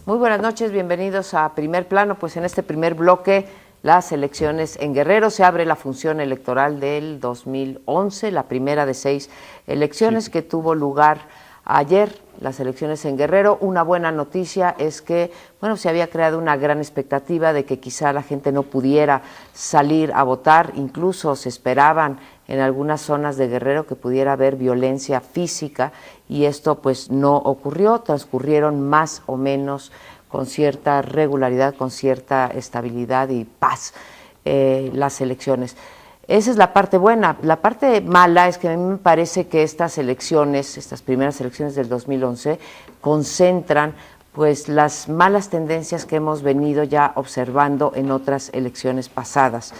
Muy buenas noches, bienvenidos a Primer Plano. Pues en este primer bloque, las elecciones en Guerrero. Se abre la función electoral del 2011, la primera de 6 elecciones que tuvo lugar ayer, las elecciones en Guerrero. Una buena noticia es que, bueno, se había creado una gran expectativa de que quizá la gente no pudiera salir a votar, incluso se esperaban en algunas zonas de Guerrero que pudiera haber violencia física y esto pues no ocurrió, transcurrieron más o menos con cierta regularidad, con cierta estabilidad y paz las elecciones. Esa es la parte buena. La parte mala es que a mí me parece que estas elecciones, estas primeras elecciones del 2011, concentran pues las malas tendencias que hemos venido ya observando en otras elecciones pasadas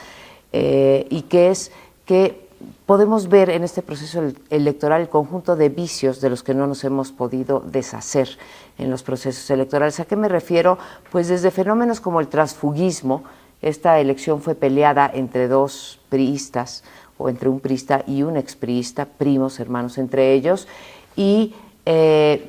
y que es que podemos ver en este proceso electoral el conjunto de vicios de los que no nos hemos podido deshacer en los procesos electorales. ¿A qué me refiero? Pues desde fenómenos como el transfugismo. Esta elección fue peleada entre dos priistas, o entre un priista y un expriista, primos, hermanos entre ellos, y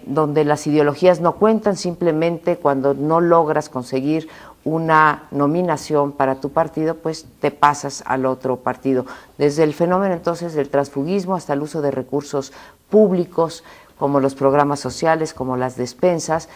donde las ideologías no cuentan, simplemente cuando no logras conseguir una nominación para tu partido, pues te pasas al otro partido. Desde el fenómeno entonces del transfugismo hasta el uso de recursos públicos, como los programas sociales, como las despensas,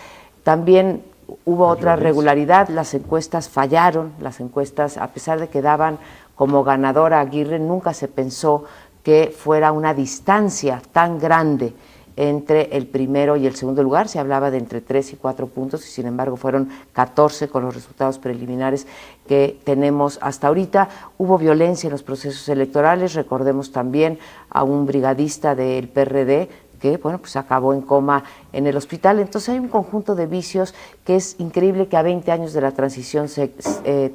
también hubo otra regularidad, las encuestas fallaron, las encuestas, a pesar de que daban como ganadora a Aguirre, nunca se pensó que fuera una distancia tan grande entre el primero y el segundo lugar. Se hablaba de entre 3 y 4 puntos y sin embargo fueron 14 con los resultados preliminares que tenemos hasta ahorita. Hubo violencia en los procesos electorales, recordemos también a un brigadista del PRD que, bueno, pues acabó en coma en el hospital. Entonces hay un conjunto de vicios que es increíble que a 20 años de la transición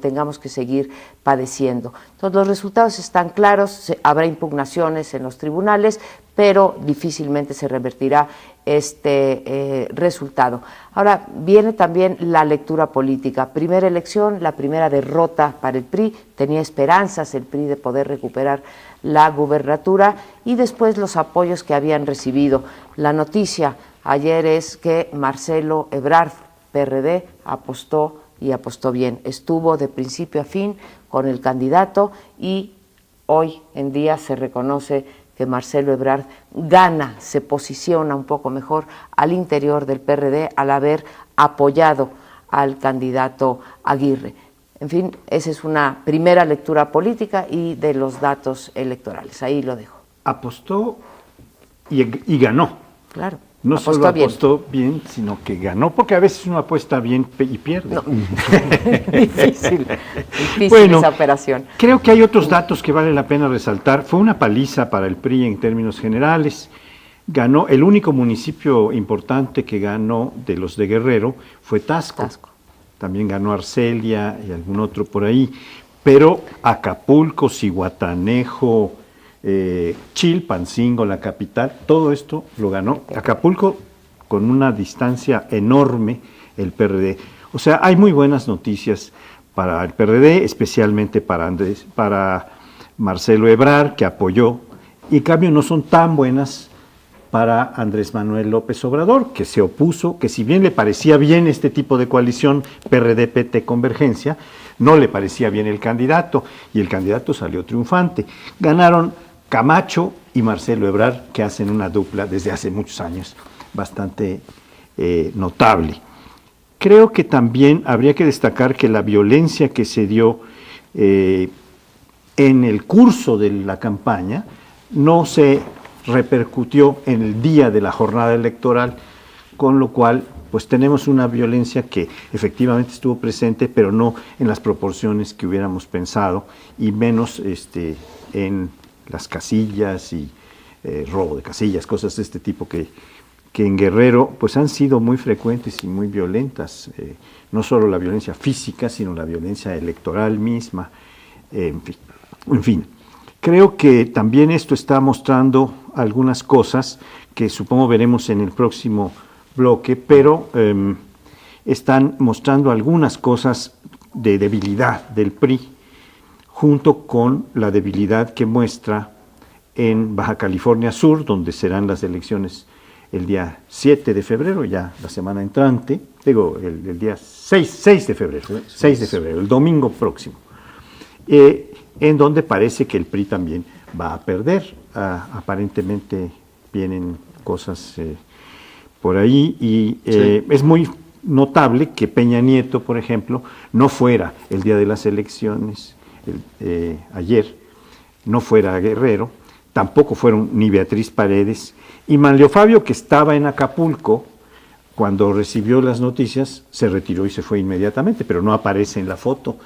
tengamos que seguir padeciendo. Entonces los resultados están claros, habrá impugnaciones en los tribunales, pero difícilmente se revertirá este resultado. Ahora viene también la lectura política. Primera elección, la primera derrota para el PRI, tenía esperanzas el PRI de poder recuperar la gubernatura y después los apoyos que habían recibido. La noticia ayer es que Marcelo Ebrard, PRD, apostó y apostó bien. Estuvo de principio a fin con el candidato y hoy en día se reconoce que Marcelo Ebrard gana, se posiciona un poco mejor al interior del PRD al haber apoyado al candidato Aguirre. En fin, esa es una primera lectura política y de los datos electorales. Ahí lo dejo. Apostó y ganó. Claro. No solo apostó bien, sino que ganó, porque a veces uno apuesta bien y pierde. No. Difícil bueno, esa operación. Creo que hay otros datos que vale la pena resaltar. Fue una paliza para el PRI en términos generales. Ganó, el único municipio importante que ganó de los de Guerrero fue Taxco. También ganó Arcelia y algún otro por ahí. Pero Acapulco, Zihuatanejo, Chilpancingo, la capital, todo esto lo ganó Acapulco con una distancia enorme el PRD. O sea, hay muy buenas noticias para el PRD, especialmente para Marcelo Ebrard, que apoyó, y en cambio no son tan buenas para Andrés Manuel López Obrador, que se opuso, que si bien le parecía bien este tipo de coalición PRD-PT-Convergencia, no le parecía bien el candidato, y el candidato salió triunfante. Ganaron Camacho y Marcelo Ebrard, que hacen una dupla desde hace muchos años bastante notable. Creo que también habría que destacar que la violencia que se dio en el curso de la campaña no se repercutió en el día de la jornada electoral, con lo cual pues tenemos una violencia que efectivamente estuvo presente, pero no en las proporciones que hubiéramos pensado, y menos en las casillas y robo de casillas, cosas de este tipo que en Guerrero pues han sido muy frecuentes y muy violentas, no solo la violencia física, sino la violencia electoral misma, en fin. Creo que también esto está mostrando algunas cosas que supongo veremos en el próximo bloque, pero están mostrando algunas cosas de debilidad del PRI, junto con la debilidad que muestra en Baja California Sur, donde serán las elecciones el día 7 de febrero, ya la semana entrante, digo, el día 6 de febrero, 6 de febrero, el domingo próximo, en donde parece que el PRI también va a perder. Aparentemente vienen cosas por ahí y es muy notable que Peña Nieto, por ejemplo, no fuera el día de las elecciones, ayer, no fuera Guerrero, tampoco fueron ni Beatriz Paredes, y Manlio Fabio, que estaba en Acapulco, cuando recibió las noticias, se retiró y se fue inmediatamente, pero no aparece en la foto.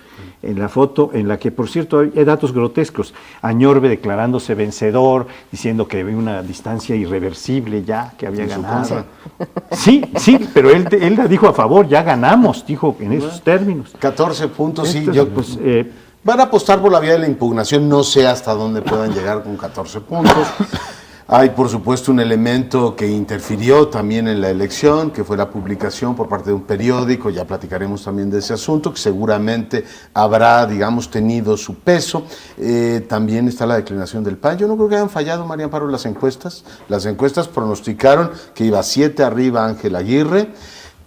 En la que, por cierto, hay datos grotescos. Añorbe declarándose vencedor, diciendo que había una distancia irreversible ya, que había ganado. Sí, pero él la dijo a favor, ya ganamos, dijo en esos términos. 14 puntos, Entonces, sí. Pues, van a apostar por la vía de la impugnación, no sé hasta dónde puedan llegar con 14 puntos. Hay, por supuesto, un elemento que interfirió también en la elección, que fue la publicación por parte de un periódico, ya platicaremos también de ese asunto, que seguramente habrá, digamos, tenido su peso. También está la declinación del PAN. Yo no creo que hayan fallado, María Amparo, las encuestas. Las encuestas pronosticaron que iba 7 arriba Ángel Aguirre,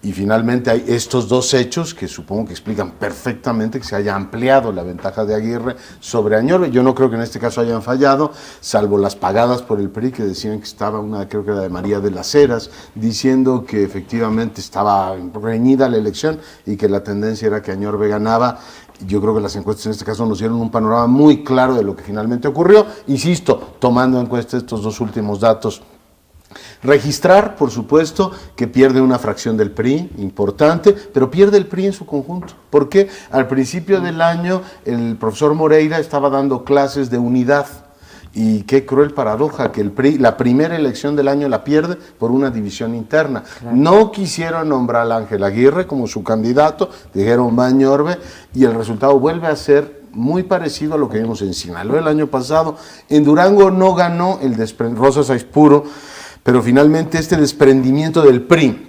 y finalmente hay estos dos hechos que supongo que explican perfectamente que se haya ampliado la ventaja de Aguirre sobre Añorbe. Yo no creo que en este caso hayan fallado, salvo las pagadas por el PRI, que decían que estaba una, creo que era de María de las Heras, diciendo que efectivamente estaba reñida la elección y que la tendencia era que Añorbe ganaba. Yo creo que las encuestas en este caso nos dieron un panorama muy claro de lo que finalmente ocurrió. Insisto, tomando en cuenta estos dos últimos datos. Registrar, por supuesto, que pierde una fracción del PRI importante, pero pierde el PRI en su conjunto. ¿Por qué? Al principio del año el profesor Moreira estaba dando clases de unidad y qué cruel paradoja que el PRI, la primera elección del año la pierde por una división interna. Claro. No quisieron nombrar a Ángel Aguirre como su candidato, dijeron va Añorbe y el resultado vuelve a ser muy parecido a lo que vimos en Sinaloa el año pasado. En Durango no ganó el Rosas Aispuro, pero finalmente este desprendimiento del PRI,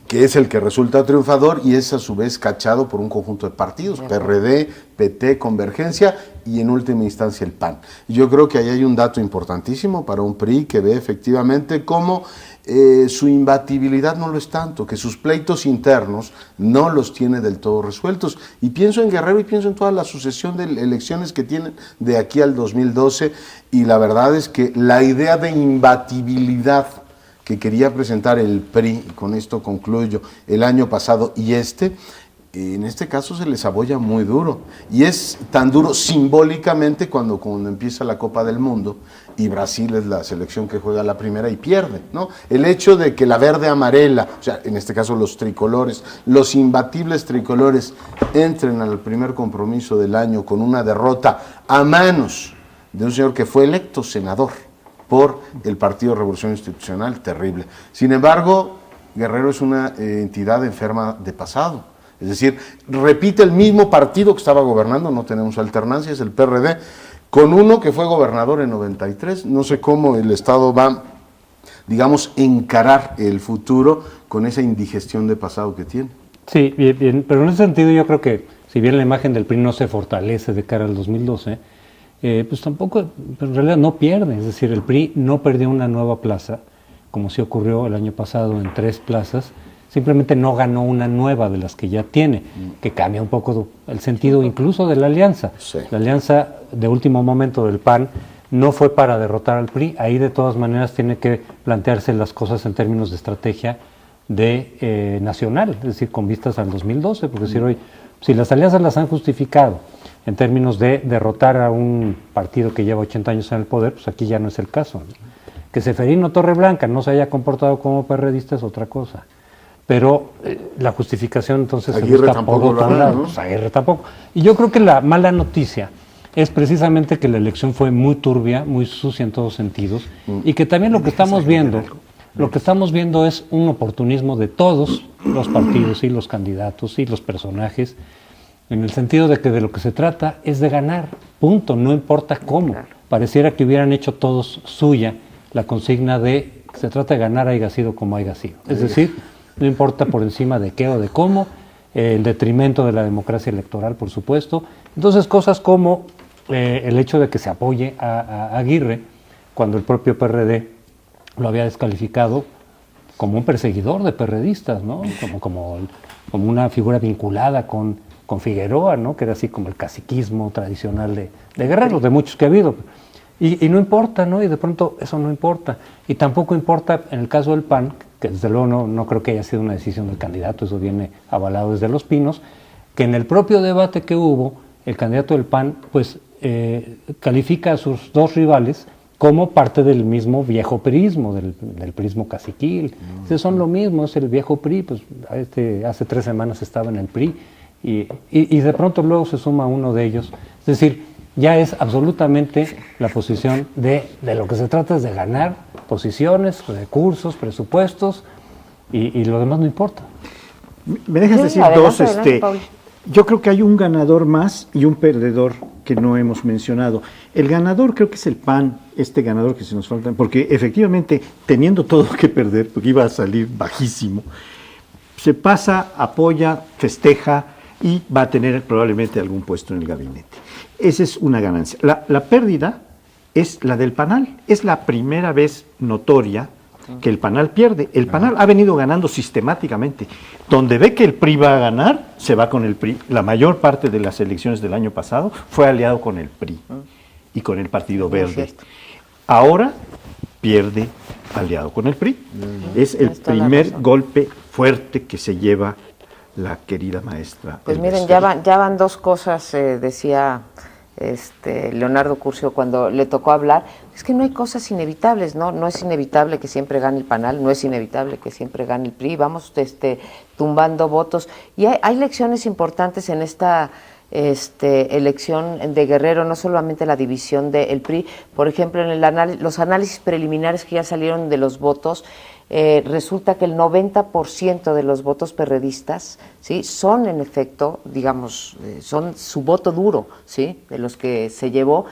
que es el que resulta triunfador y es a su vez cachado por un conjunto de partidos, PRD, PT, Convergencia y en última instancia el PAN. Yo creo que ahí hay un dato importantísimo para un PRI que ve efectivamente cómo su imbatibilidad no lo es tanto, que sus pleitos internos no los tiene del todo resueltos. Y pienso en Guerrero y pienso en toda la sucesión de elecciones que tienen de aquí al 2012 y la verdad es que la idea de imbatibilidad que quería presentar el PRI, y con esto concluyo, el año pasado y en este caso se les abolla muy duro. Y es tan duro simbólicamente cuando empieza la Copa del Mundo y Brasil es la selección que juega la primera y pierde, ¿no? El hecho de que la verde amarela, o sea, en este caso los tricolores, los imbatibles tricolores, entren al primer compromiso del año con una derrota a manos de un señor que fue electo senador por el Partido Revolución Institucional, terrible. Sin embargo, Guerrero es una entidad enferma de pasado. Es decir, repite el mismo partido que estaba gobernando, no tenemos alternancia, es el PRD, con uno que fue gobernador en 93. No sé cómo el Estado va, digamos, encarar el futuro con esa indigestión de pasado que tiene. Sí, bien, pero en ese sentido yo creo que si bien la imagen del PRI no se fortalece de cara al 2012, pues tampoco, en realidad no pierde. Es decir, el PRI no perdió una nueva plaza, como sí ocurrió el año pasado en 3 plazas, simplemente no ganó una nueva de las que ya tiene, que cambia un poco el sentido incluso de la alianza. Sí. La alianza de último momento del PAN no fue para derrotar al PRI, ahí de todas maneras tiene que plantearse las cosas en términos de estrategia nacional, es decir, con vistas al 2012, porque decir hoy, si las alianzas las han justificado en términos de derrotar a un partido que lleva 80 años en el poder, pues aquí ya no es el caso, ¿no? Que Seferino Torreblanca no se haya comportado como perredista es otra cosa. Pero la justificación entonces Aguirre se busca por otro lado, ¿no? Pues Aguirre tampoco. Y yo creo que la mala noticia es precisamente que la elección fue muy turbia, muy sucia en todos sentidos, y que también lo que estamos viendo es un oportunismo de todos los partidos y los candidatos y los personajes, en el sentido de que de lo que se trata es de ganar, punto, no importa cómo. Pareciera que hubieran hecho todos suya la consigna de que se trata de ganar haya sido como haya sido. Es decir, no importa por encima de qué o de cómo, en detrimento de la democracia electoral, por supuesto. Entonces, cosas como el hecho de que se apoye a Aguirre, cuando el propio PRD lo había descalificado, como un perseguidor de perredistas, ¿no? Como una figura vinculada con Figueroa, ¿no? Que era así como el caciquismo tradicional de Guerrero, de muchos que ha habido. Y no importa, ¿no? Y de pronto eso no importa. Y tampoco importa en el caso del PAN, que desde luego no creo que haya sido una decisión del candidato, eso viene avalado desde Los Pinos, que en el propio debate que hubo, el candidato del PAN, pues califica a sus dos rivales como parte del mismo viejo priismo, del priismo caciquil. Entonces son lo mismo, es el viejo PRI, pues hace 3 semanas estaba en el PRI, y de pronto luego se suma uno de ellos. Es decir, ya es absolutamente la posición de lo que se trata es de ganar posiciones, recursos, presupuestos, y lo demás no importa. ¿Me dejas decir adelante, dos? adelante, Paul. Yo creo que hay un ganador más y un perdedor que no hemos mencionado. El ganador creo que es el PAN, este ganador que se nos falta, porque efectivamente, teniendo todo que perder, porque iba a salir bajísimo, se pasa, apoya, festeja y va a tener probablemente algún puesto en el gabinete. Esa es una ganancia. La pérdida es la del PANAL. Es la primera vez notoria que el PANAL pierde. El PANAL ha venido ganando sistemáticamente. Donde ve que el PRI va a ganar, se va con el PRI. La mayor parte de las elecciones del año pasado fue aliado con el PRI y con el Partido Verde. Ahora pierde aliado con el PRI. Es el primer golpe fuerte que se lleva la querida maestra. Pues miren, ya van dos cosas, decía Leonardo Curcio cuando le tocó hablar. Es que no hay cosas inevitables, ¿no? No es inevitable que siempre gane el PANAL, no es inevitable que siempre gane el PRI. Vamos tumbando votos. Y hay lecciones importantes en esta elección de Guerrero, no solamente la división del PRI. Por ejemplo, en los análisis preliminares que ya salieron de los votos, resulta que el 90% de los votos perredistas, ¿sí?, son en efecto, digamos, son su voto duro, ¿sí?, de los que se llevó.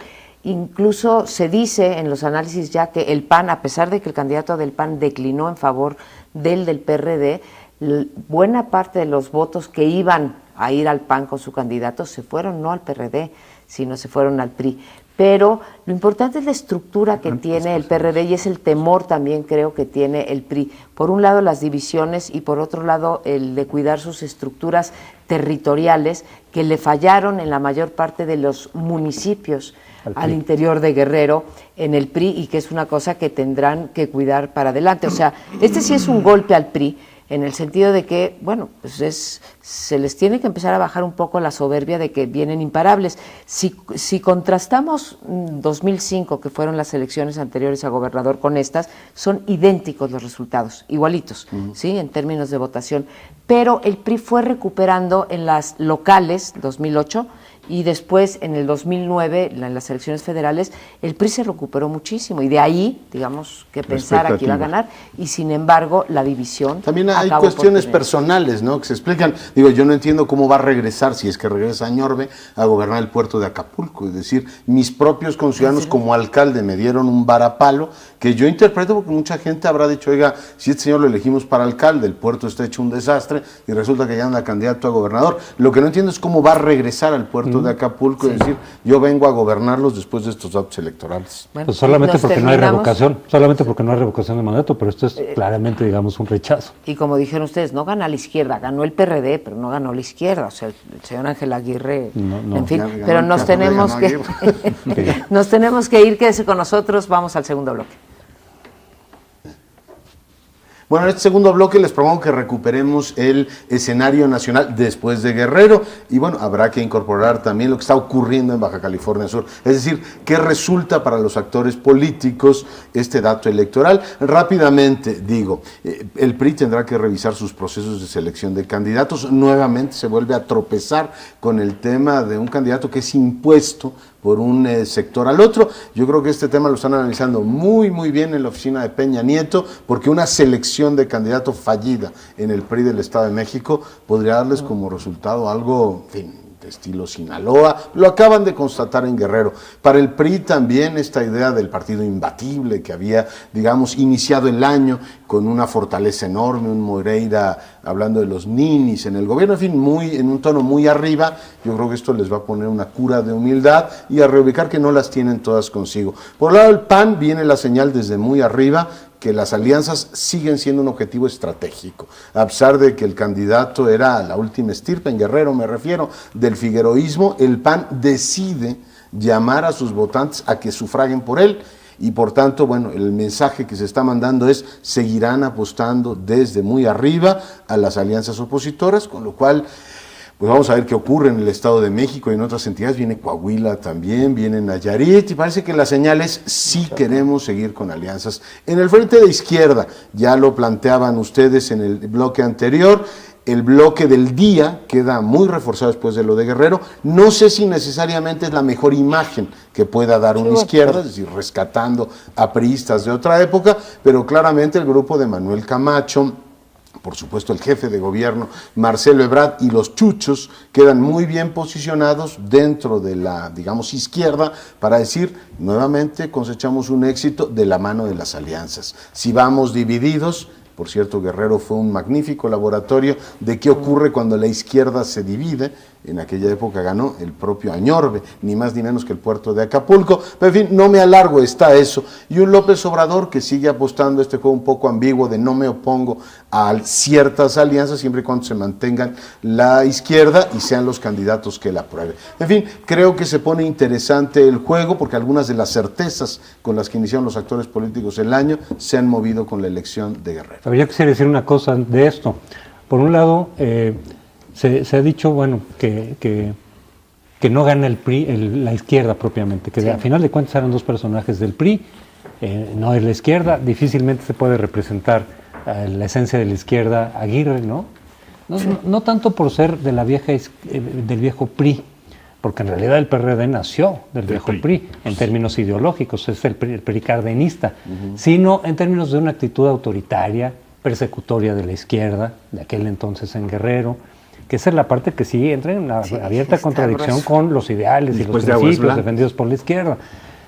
Incluso se dice en los análisis ya que el PAN, a pesar de que el candidato del PAN declinó en favor del PRD, buena parte de los votos que iban a ir al PAN con su candidato se fueron no al PRD, sino se fueron al PRI. Pero lo importante es la estructura que tiene el PRD y es el temor también creo que tiene el PRI. Por un lado las divisiones y por otro lado el de cuidar sus estructuras territoriales que le fallaron en la mayor parte de los municipios al interior de Guerrero en el PRI y que es una cosa que tendrán que cuidar para adelante. O sea, sí es un golpe al PRI, en el sentido de que, bueno, pues se les tiene que empezar a bajar un poco la soberbia de que vienen imparables. Si contrastamos 2005, que fueron las elecciones anteriores a gobernador, con estas, son idénticos los resultados, igualitos, ¿sí?, en términos de votación. Pero el PRI fue recuperando en las locales, 2008, y después en el 2009, en las elecciones federales, el PRI se recuperó muchísimo y de ahí, digamos, que pensara que iba a ganar y sin embargo la división también hay cuestiones personales, ¿no?, que se explican. Digo, yo no entiendo cómo va a regresar, si es que regresa a Ñorbe, a gobernar el puerto de Acapulco. Es decir, mis propios conciudadanos como alcalde me dieron un varapalo que yo interpreto porque mucha gente habrá dicho, oiga, si este señor lo elegimos para alcalde, el puerto está hecho un desastre y resulta que ya anda candidato a gobernador. Lo que no entiendo es cómo va a regresar al puerto de Acapulco y decir, yo vengo a gobernarlos después de estos actos electorales. Bueno, pues solamente porque no hay revocación, de mandato, pero esto es claramente, digamos, un rechazo. Y como dijeron ustedes, no gana la izquierda, ganó el PRD, pero no ganó la izquierda, o sea, el señor Ángel Aguirre, en fin, pero nos tenemos que ir, quédese con nosotros, vamos al segundo bloque. Bueno, en este segundo bloque les propongo que recuperemos el escenario nacional después de Guerrero y bueno, habrá que incorporar también lo que está ocurriendo en Baja California Sur, es decir, qué resulta para los actores políticos este dato electoral. Rápidamente digo, el PRI tendrá que revisar sus procesos de selección de candidatos, nuevamente se vuelve a tropezar con el tema de un candidato que es impuesto por un sector al otro. Yo creo que este tema lo están analizando muy bien en la oficina de Peña Nieto, porque una selección de candidato fallida en el PRI del Estado de México podría darles como resultado algo, en fin, de estilo Sinaloa. Lo acaban de constatar en Guerrero. Para el PRI también esta idea del partido imbatible que había, digamos, iniciado el año con una fortaleza enorme, un Moreira hablando de los ninis en el gobierno, en fin, en un tono muy arriba. Yo creo que esto les va a poner una cura de humildad y a reubicar que no las tienen todas consigo. Por un lado, el PAN viene la señal desde muy arriba que las alianzas siguen siendo un objetivo estratégico, a pesar de que el candidato era la última estirpe, en Guerrero me refiero, del figueroísmo, el PAN decide llamar a sus votantes a que sufraguen por él, y por tanto, bueno, el mensaje que se está mandando es: seguirán apostando desde muy arriba a las alianzas opositoras, con lo cual pues vamos a ver qué ocurre en el Estado de México y en otras entidades. Viene Coahuila también, viene Nayarit, y parece que la señal es: sí queremos seguir con alianzas. En el frente de izquierda, ya lo planteaban ustedes en el bloque anterior, el bloque del día queda muy reforzado después de lo de Guerrero. No sé si necesariamente es la mejor imagen que pueda dar una izquierda, es decir, rescatando a priistas de otra época, pero claramente el grupo de Manuel Camacho, por supuesto el jefe de gobierno Marcelo Ebrard y los chuchos quedan muy bien posicionados dentro de la, digamos, izquierda, para decir: nuevamente cosechamos un éxito de la mano de las alianzas. Si vamos divididos, por cierto, Guerrero fue un magnífico laboratorio de qué ocurre cuando la izquierda se divide. En aquella época ganó el propio Añorbe, ni más ni menos que el puerto de Acapulco. Pero en fin, no me alargo, está eso. Y un López Obrador que sigue apostando este juego un poco ambiguo de: no me opongo a ciertas alianzas siempre y cuando se mantengan la izquierda y sean los candidatos que la aprueben. En fin, creo que se pone interesante el juego, porque algunas de las certezas con las que iniciaron los actores políticos el año se han movido con la elección de Guerrero. Pero yo quisiera decir una cosa de esto. Por un lado, se ha dicho, bueno, que no gana el PRI, la izquierda propiamente, que a final de cuentas eran dos personajes del PRI, no es la izquierda, difícilmente se puede representar la esencia de la izquierda Aguirre, ¿no? No tanto por ser de del viejo PRI, porque en realidad el PRD nació del viejo PRI, en términos ideológicos, es el PRI cardenista, sino en términos de una actitud autoritaria, persecutoria de la izquierda, de aquel entonces en Guerrero, que esa es la parte que sí entra en una abierta contradicción con los ideales y los principios defendidos por la izquierda.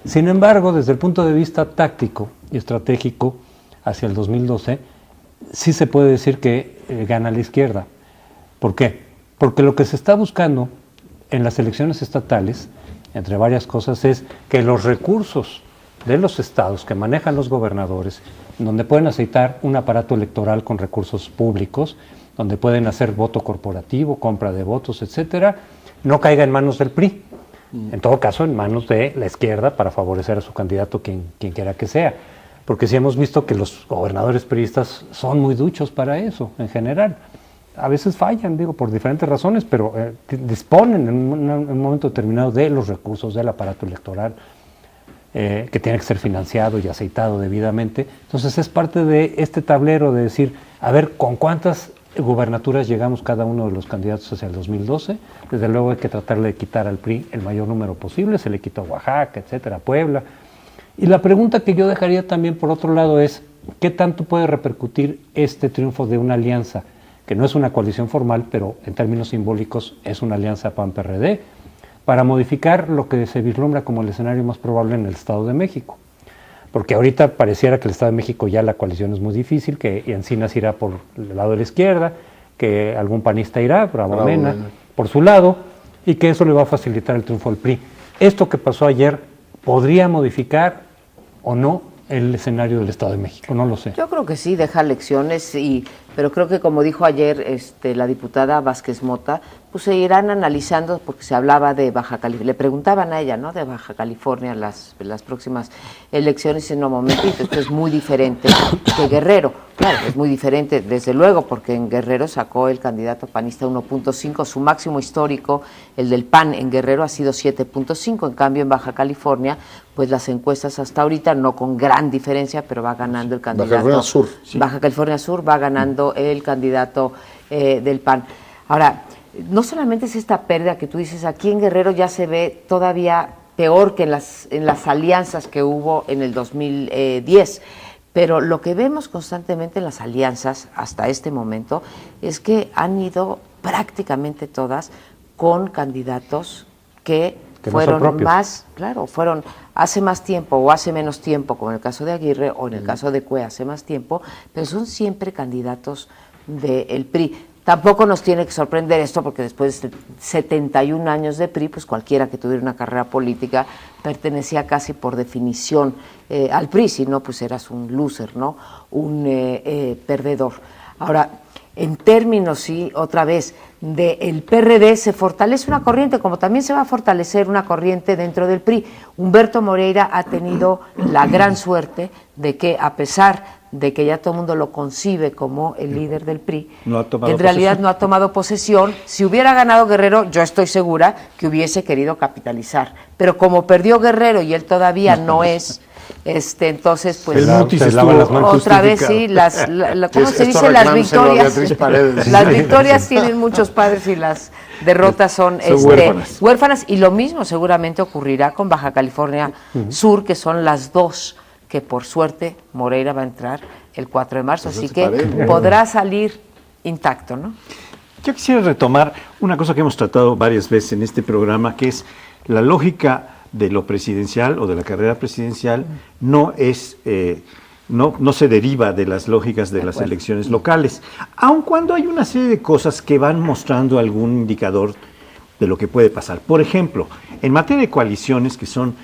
Sin embargo, desde el punto de vista táctico y estratégico, hacia el 2012, sí se puede decir que gana la izquierda. ¿Por qué? Porque lo que se está buscando en las elecciones estatales, entre varias cosas, es que los recursos de los estados que manejan los gobernadores, donde pueden aceitar un aparato electoral con recursos públicos, donde pueden hacer voto corporativo, compra de votos, etcétera, no caiga en manos del PRI. En todo caso, en manos de la izquierda, para favorecer a su candidato, quien quiera que sea. Porque sí hemos visto que los gobernadores priistas son muy duchos para eso, en general. A veces fallan, digo, por diferentes razones, pero disponen en un momento determinado de los recursos del aparato electoral, que tiene que ser financiado y aceitado debidamente. Entonces es parte de este tablero de decir, a ver, ¿con cuántas gubernaturas llegamos cada uno de los candidatos hacia el 2012? Desde luego hay que tratar de quitar al PRI el mayor número posible, se le quitó a Oaxaca, etcétera, Puebla. Y la pregunta que yo dejaría también por otro lado es, ¿qué tanto puede repercutir este triunfo de una alianza, que no es una coalición formal, pero en términos simbólicos es una alianza PAN-PRD, para modificar lo que se vislumbra como el escenario más probable en el Estado de México? Porque ahorita pareciera que el Estado de México ya la coalición es muy difícil, que Encinas irá por el lado de la izquierda, que algún panista irá, Bravo Mena, por su lado, y que eso le va a facilitar el triunfo al PRI. Esto que pasó ayer podría modificar o no el escenario del Estado de México, no lo sé. Yo creo que sí, deja lecciones, pero creo que, como dijo ayer la diputada Vázquez Mota, pues se irán analizando, porque se hablaba de Baja California, le preguntaban a ella, ¿no?, de Baja California las próximas elecciones, y no, momentito, esto es muy diferente que Guerrero. Claro, es muy diferente, desde luego, porque en Guerrero sacó el candidato panista 1.5, su máximo histórico, el del PAN en Guerrero, ha sido 7.5, en cambio en Baja California, pues las encuestas hasta ahorita, no con gran diferencia, pero va ganando el candidato. Baja California Sur. Sí. Baja California Sur va ganando el candidato del PAN. Ahora, no solamente es esta pérdida que tú dices, aquí en Guerrero ya se ve todavía peor que en las alianzas que hubo en el 2010, pero lo que vemos constantemente en las alianzas hasta este momento es que han ido prácticamente todas con candidatos que fueron no más, claro, fueron hace más tiempo o hace menos tiempo, como en el caso de Aguirre o en el caso de Cue hace más tiempo, pero son siempre candidatos del PRI. Tampoco nos tiene que sorprender esto, porque después de 71 años de PRI, pues cualquiera que tuviera una carrera política pertenecía casi por definición al PRI, si no, pues eras un loser, ¿no? Un perdedor. Ahora, en términos, sí, otra vez, del PRD se fortalece una corriente, como también se va a fortalecer una corriente dentro del PRI. Humberto Moreira ha tenido la gran suerte de que, a pesar de que ya todo el mundo lo concibe como el líder del PRI, en realidad no ha tomado posesión. Si hubiera ganado Guerrero, yo estoy segura que hubiese querido capitalizar. Pero como perdió Guerrero y él todavía no es... entonces pues otra vez sí, ¿cómo se dice? Las victorias tienen muchos padres y las derrotas son huérfanas, y lo mismo seguramente ocurrirá con Baja California Sur, que son las dos que por suerte Moreira va a entrar el 4 de marzo, así que podrá salir intacto, ¿no? Yo quisiera retomar una cosa que hemos tratado varias veces en este programa, que es la lógica de lo presidencial o de la carrera presidencial no se deriva de las lógicas de las elecciones locales, aun cuando hay una serie de cosas que van mostrando algún indicador de lo que puede pasar. Por ejemplo, en materia de coaliciones, que son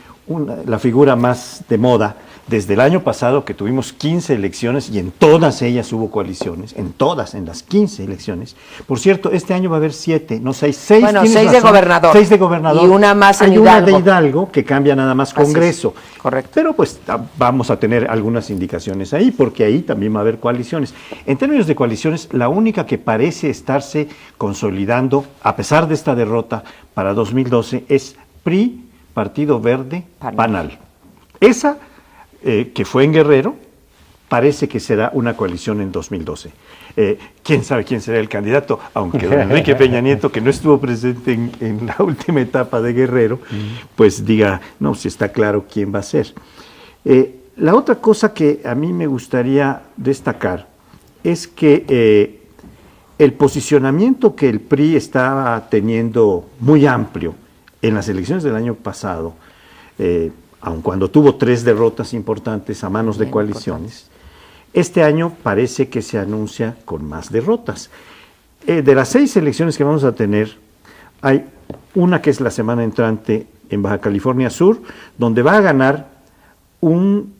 la figura más de moda, desde el año pasado que tuvimos 15 elecciones y en todas ellas hubo coaliciones, en las 15 elecciones. Por cierto, este año va a haber 7, no 6, bueno, 6 de gobernador. 6 de gobernador. Y una más en Hidalgo. Hay una de Hidalgo que cambia nada más Congreso. Correcto. Pero pues vamos a tener algunas indicaciones ahí, porque ahí también va a haber coaliciones. En términos de coaliciones, la única que parece estarse consolidando, a pesar de esta derrota para 2012, es PRI, Partido Verde, PANAL. Esa que fue en Guerrero, parece que será una coalición en 2012. ¿Quién sabe quién será el candidato? Aunque don Enrique Peña Nieto, que no estuvo presente en la última etapa de Guerrero, pues diga, no, si está claro quién va a ser. La otra cosa que a mí me gustaría destacar es que el posicionamiento que el PRI estaba teniendo muy amplio en las elecciones del año pasado, aun cuando tuvo 3 derrotas importantes a manos de coaliciones, este año parece que se anuncia con más derrotas. De las 6 elecciones que vamos a tener, hay una que es la semana entrante en Baja California Sur, donde va a ganar un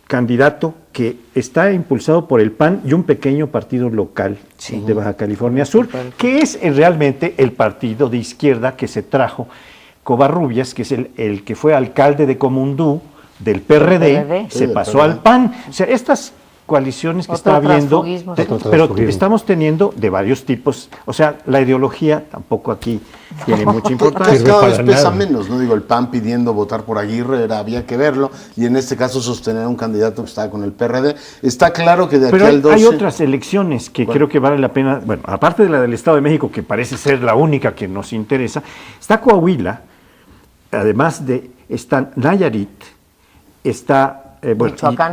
candidato que está impulsado por el PAN y un pequeño partido local de Baja California Sur, que es realmente el partido de izquierda que se trajo Covarrubias, que es el que fue alcalde de Comundú del PRD, se pasó al PAN. O sea, estas coaliciones que está habiendo, pero estamos teniendo de varios tipos. O sea, la ideología tampoco aquí tiene mucha importancia. Cada vez pesa menos, ¿no? Digo, el PAN pidiendo votar por Aguirre, había que verlo, y en este caso sostener a un candidato que estaba con el PRD. Está claro que de aquí al 12... hay otras elecciones que creo que vale la pena, bueno, aparte de la del Estado de México, que parece ser la única que nos interesa, está Coahuila, además está Nayarit, está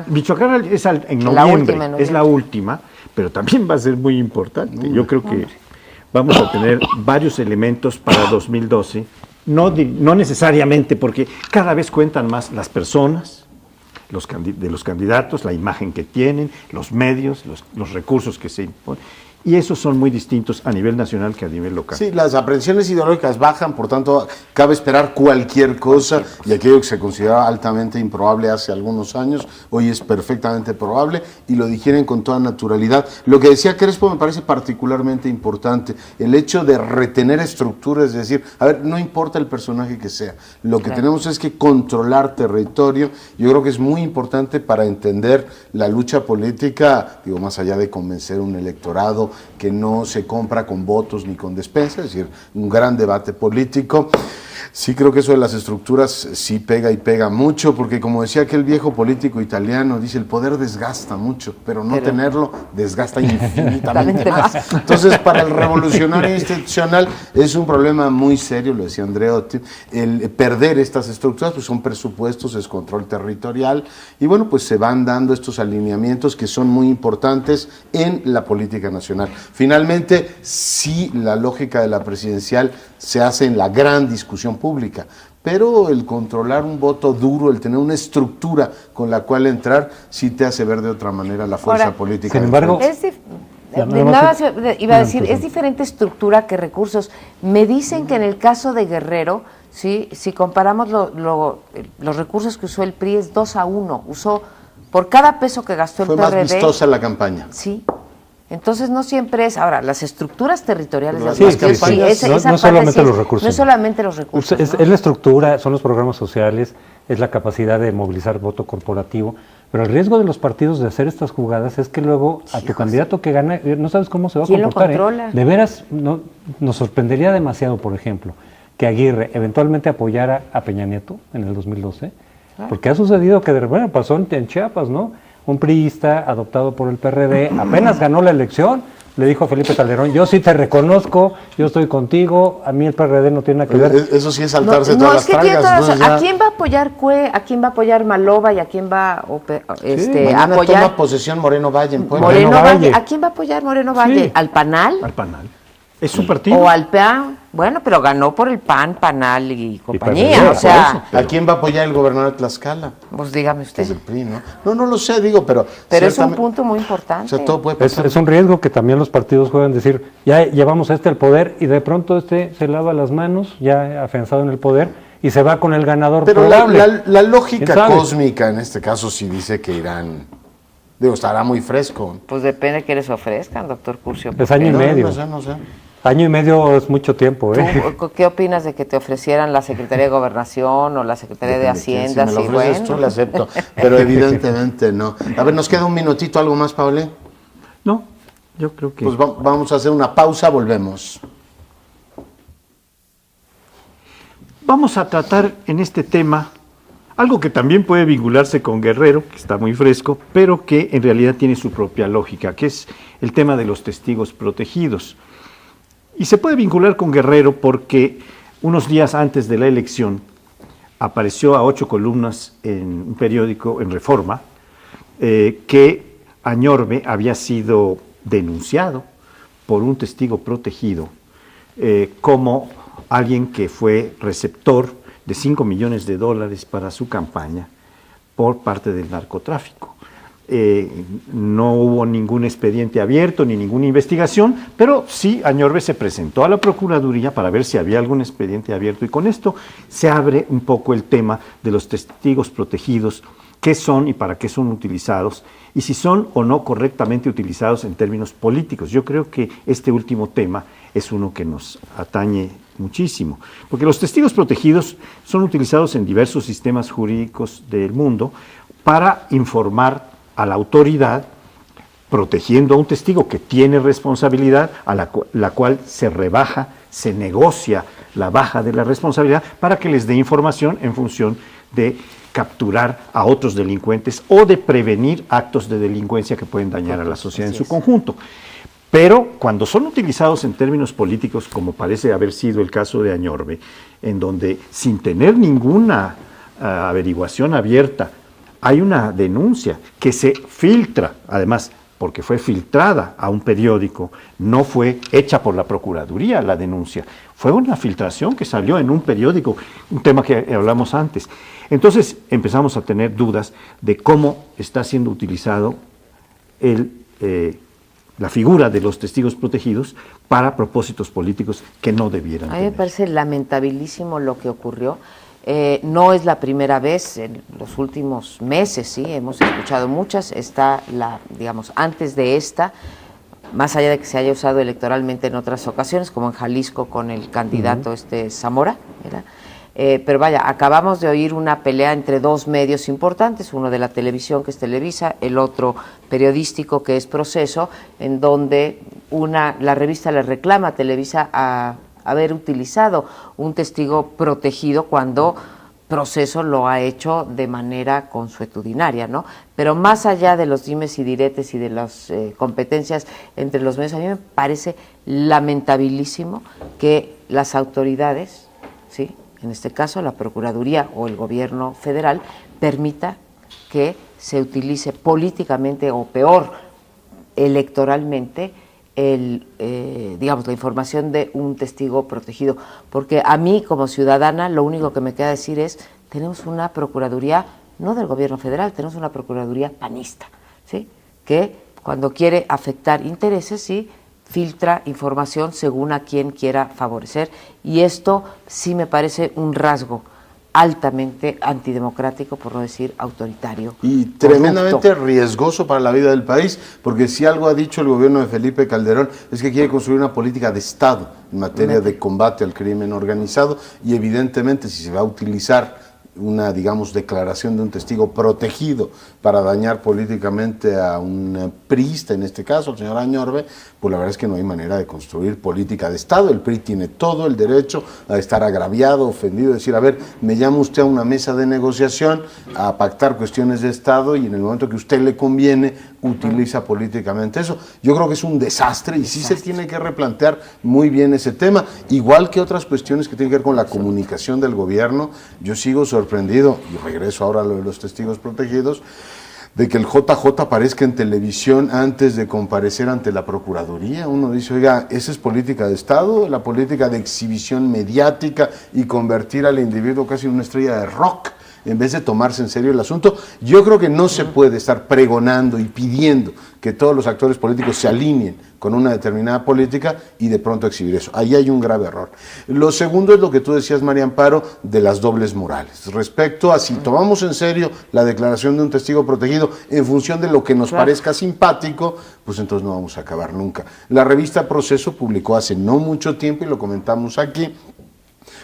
Michoacán es en noviembre, es la última, pero también va a ser muy importante. Yo creo que vamos a tener varios elementos para 2012, no necesariamente, porque cada vez cuentan más las personas de los candidatos, la imagen que tienen, los medios, los recursos que se imponen. Y esos son muy distintos a nivel nacional que a nivel local. Sí, las aprehensiones ideológicas bajan, por tanto, cabe esperar cualquier cosa, y aquello que se consideraba altamente improbable hace algunos años, hoy es perfectamente probable, y lo digieren con toda naturalidad. Lo que decía Crespo me parece particularmente importante, el hecho de retener estructuras, es decir, a ver, no importa el personaje que sea, lo que tenemos es que controlar territorio. Yo creo que es muy importante para entender la lucha política, digo, más allá de convencer un electorado que no se compra con votos ni con despensas, es decir, un gran debate político. Sí creo que eso de las estructuras sí pega y pega mucho, porque como decía aquel viejo político italiano, dice, el poder desgasta mucho, pero tenerlo desgasta infinitamente más. Entonces, para el revolucionario institucional es un problema muy serio, lo decía Andreotti, el perder estas estructuras, pues son presupuestos, es control territorial, y bueno, pues se van dando estos alineamientos que son muy importantes en la política nacional. Finalmente, sí, la lógica de la presidencial se hace en la gran discusión pública, pero el controlar un voto duro, el tener una estructura con la cual entrar, sí te hace ver de otra manera la fuerza política. Sin embargo, Nada más iba a decir, es diferente estructura que recursos. Me dicen que en el caso de Guerrero, ¿sí? Si comparamos los recursos que usó el PRI es 2-1. Usó por cada peso que gastó el PRD. Fue más vistosa la campaña. Sí. Entonces no siempre es. Ahora, las estructuras territoriales de las sí, partidos, sí, sí. esa No parte solamente sí los recursos. No es solamente los recursos. Es la estructura, son los programas sociales, es la capacidad de movilizar voto corporativo. Pero el riesgo de los partidos de hacer estas jugadas es que luego a tu candidato que gana, no sabes cómo se va a comportar. ¿Quién lo controla? De veras, nos sorprendería demasiado, por ejemplo, que Aguirre eventualmente apoyara a Peña Nieto en el 2012, porque ha sucedido que de repente pasó en Chiapas, ¿no? Un priista adoptado por el PRD, apenas ganó la elección, le dijo a Felipe Calderón, yo sí te reconozco, yo estoy contigo, a mí el PRD no tiene nada que ver. Eso sí es saltarse todas las tragas. ¿A quién va a apoyar Cue? ¿A quién va a apoyar Maloba? ¿Y a quién va a mañana apoyar? toma posesión Moreno Valle en Puebla. Moreno Valle. ¿A quién va a apoyar Moreno Valle? Sí. ¿Al PANAL? Al PANAL. Es su partido. ¿O al PAN? Bueno, pero ganó por el PAN, PANAL y compañía. PRD, O sea, ¿A quién va a apoyar el gobernador de Tlaxcala? pues dígame usted. Es el PRI, ¿no? No lo sé, digo, pero... Pero es un ciertamente- punto muy importante. O sea, todo puede pasar. Es un riesgo que también los partidos juegan, decir, ya llevamos al poder y de pronto se lava las manos, ya afianzado en el poder, y se va con el ganador Pero probable. la lógica ¿Quién sabe? cósmica en este caso sí dice que irán... Digo, estará muy fresco. Pues depende de qué les ofrezcan, doctor Curcio. Es año y No, medio. No sé. Año y medio es mucho tiempo, ¿eh? ¿Tú qué opinas de que te ofrecieran la Secretaría de Gobernación o la Secretaría de Depende de quién. Hacienda? Si me lo Sí, ofreces bueno. tú, lo acepto. Pero evidentemente no. A ver, nos queda un minutito, ¿algo más, Paulé? No, yo creo que... Pues vamos a hacer una pausa, volvemos. Vamos a tratar en este tema algo que también puede vincularse con Guerrero, que está muy fresco, pero que en realidad tiene su propia lógica, que es el tema de los testigos protegidos. Y se puede vincular con Guerrero porque unos días antes de la elección apareció a 8 columnas en un periódico, en Reforma, que Añorbe había sido denunciado por un testigo protegido como alguien que fue receptor de $5 millones para su campaña por parte del narcotráfico. No hubo ningún expediente abierto ni ninguna investigación, pero sí Añorbe se presentó a la Procuraduría para ver si había algún expediente abierto y con esto se abre un poco el tema de los testigos protegidos, qué son y para qué son utilizados y si son o no correctamente utilizados en términos políticos. Yo creo que este último tema es uno que nos atañe muchísimo, porque los testigos protegidos son utilizados en diversos sistemas jurídicos del mundo para informar a la autoridad, protegiendo a un testigo que tiene responsabilidad, a la cual se rebaja, se negocia la baja de la responsabilidad para que les dé información en función de capturar a otros delincuentes o de prevenir actos de delincuencia que pueden dañar a la sociedad en su conjunto. Pero cuando son utilizados en términos políticos, como parece haber sido el caso de Añorbe, en donde sin tener ninguna averiguación abierta, hay una denuncia que se filtra, además, porque fue filtrada a un periódico, no fue hecha por la Procuraduría la denuncia, fue una filtración que salió en un periódico, un tema que hablamos antes. Entonces empezamos a tener dudas de cómo está siendo utilizado la figura de los testigos protegidos para propósitos políticos que no debieran A mí me tener. parece lamentabilísimo lo que ocurrió. No es la primera vez, en los últimos meses, sí, hemos escuchado muchas. Está digamos, antes de esta, más allá de que se haya usado electoralmente en otras ocasiones, como en Jalisco con el candidato Zamora, ¿verdad? Pero vaya, acabamos de oír una pelea entre dos medios importantes, uno de la televisión que es Televisa, el otro periodístico que es Proceso, en donde la revista le reclama a Televisa a haber utilizado un testigo protegido cuando Proceso lo ha hecho de manera consuetudinaria, ¿no? Pero más allá de los dimes y diretes y de las competencias entre los medios, a mí me parece lamentabilísimo que las autoridades, ¿sí?, en este caso la Procuraduría o el Gobierno federal, permita que se utilice políticamente o peor, electoralmente, digamos, la información de un testigo protegido. Porque a mí, como ciudadana, lo único que me queda decir es, tenemos una Procuraduría, no del Gobierno federal, tenemos una Procuraduría panista, ¿sí?, que cuando quiere afectar intereses y filtra información según a quien quiera favorecer. Y esto sí me parece un rasgo altamente antidemocrático, por no decir autoritario. Y tremendamente riesgoso para la vida del país, porque si algo ha dicho el gobierno de Felipe Calderón es que quiere construir una política de Estado en materia de combate al crimen organizado, y evidentemente si se va a utilizar una, digamos, declaración de un testigo protegido para dañar políticamente a un priista, en este caso, el señor Añorbe, pues la verdad es que no hay manera de construir política de Estado. El PRI tiene todo el derecho a estar agraviado, ofendido, decir, a ver, me llama usted a una mesa de negociación a pactar cuestiones de Estado y en el momento que a usted le conviene, utiliza políticamente eso. Yo creo que es un desastre y sí se tiene que replantear muy bien ese tema, igual que otras cuestiones que tienen que ver con la comunicación del gobierno. Yo sigo sorprendido, y regreso ahora a lo de los testigos protegidos, de que el JJ aparezca en televisión antes de comparecer ante la Procuraduría. Uno dice, oiga, ¿esa es política de Estado? La política de exhibición mediática y convertir al individuo casi en una estrella de rock, en vez de tomarse en serio el asunto. Yo creo que no se puede estar pregonando y pidiendo que todos los actores políticos se alineen con una determinada política y de pronto exhibir eso. Ahí hay un grave error. Lo segundo es lo que tú decías, María Amparo, de las dobles morales. Respecto a si tomamos en serio la declaración de un testigo protegido en función de lo que nos parezca simpático, pues entonces no vamos a acabar nunca. La revista Proceso publicó hace no mucho tiempo, y lo comentamos aquí,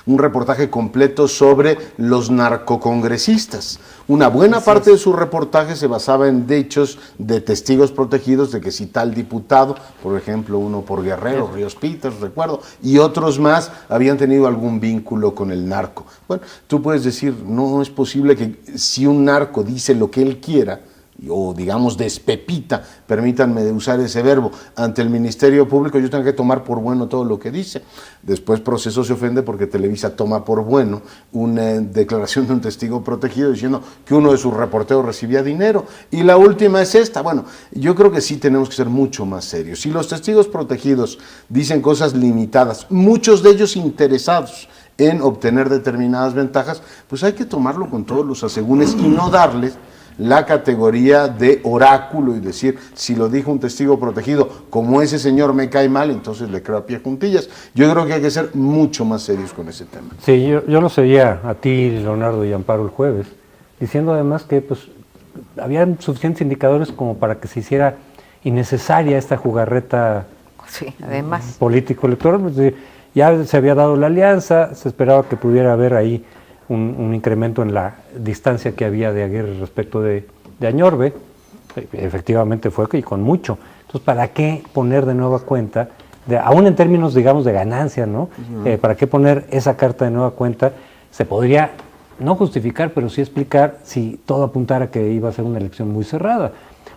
un reportaje completo sobre los narcocongresistas. Una buena parte de su reportaje se basaba en hechos de testigos protegidos de que si tal diputado, por ejemplo uno por Guerrero, Ríos Peters, recuerdo, y otros más habían tenido algún vínculo con el narco. Bueno, tú puedes decir, no es posible que si un narco dice lo que él quiera, o digamos despepita, permítanme usar ese verbo, ante el Ministerio Público, yo tengo que tomar por bueno todo lo que dice. Después Proceso se ofende porque Televisa toma por bueno una declaración de un testigo protegido diciendo que uno de sus reporteros recibía dinero. Y la última es esta. Bueno, yo creo que sí tenemos que ser mucho más serios. Si los testigos protegidos dicen cosas limitadas, muchos de ellos interesados en obtener determinadas ventajas, pues hay que tomarlo con todos los asegúnes y no darles la categoría de oráculo y decir, si lo dijo un testigo protegido, como ese señor me cae mal, entonces le creo a pie juntillas. Yo creo que hay que ser mucho más serios con ese tema. Sí, yo lo seguía a ti, Leonardo y Amparo, el jueves, diciendo además que pues habían suficientes indicadores como para que se hiciera innecesaria esta jugarreta además político-electoral. Pues, ya se había dado la alianza, se esperaba que pudiera haber ahí un incremento en la distancia que había de Aguirre respecto de Añorbe. Efectivamente fue y con mucho. Entonces, ¿para qué poner de nueva cuenta, aún en términos, digamos, de ganancia, ¿no? ¿Para qué poner esa carta de nueva cuenta? Se podría no justificar, pero sí explicar si todo apuntara a que iba a ser una elección muy cerrada.